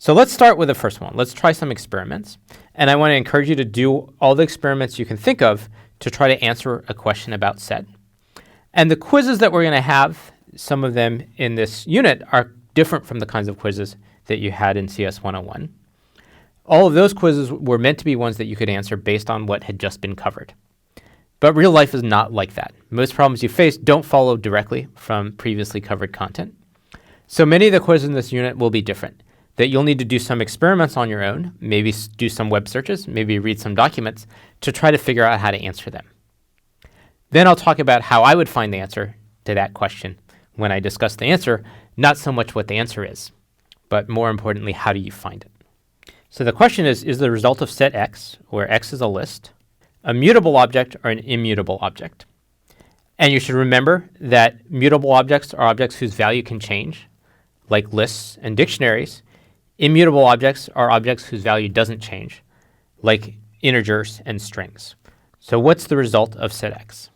So let's start with the first one. Let's try some experiments. And I want to encourage you to do all the experiments you can think of to try to answer a question about set. And the quizzes that we're going to have, some of them in this unit, are different from the kinds of quizzes that you had in CS 101. All of those quizzes were meant to be ones that you could answer based on what had just been covered. But real life is not like that. Most problems you face don't follow directly from previously covered content. So many of the quizzes in this unit will be different, that you'll need to do some experiments on your own, maybe do some web searches, maybe read some documents to try to figure out how to answer them. Then I'll talk about how I would find the answer to that question when I discuss the answer, not so much what the answer is, but more importantly, how do you find it? So the question is the result of set X, where X is a list, a mutable object or an immutable object? And you should remember that mutable objects are objects whose value can change, like lists and dictionaries. Immutable objects are objects whose value doesn't change, like integers and strings. So what's the result of set X?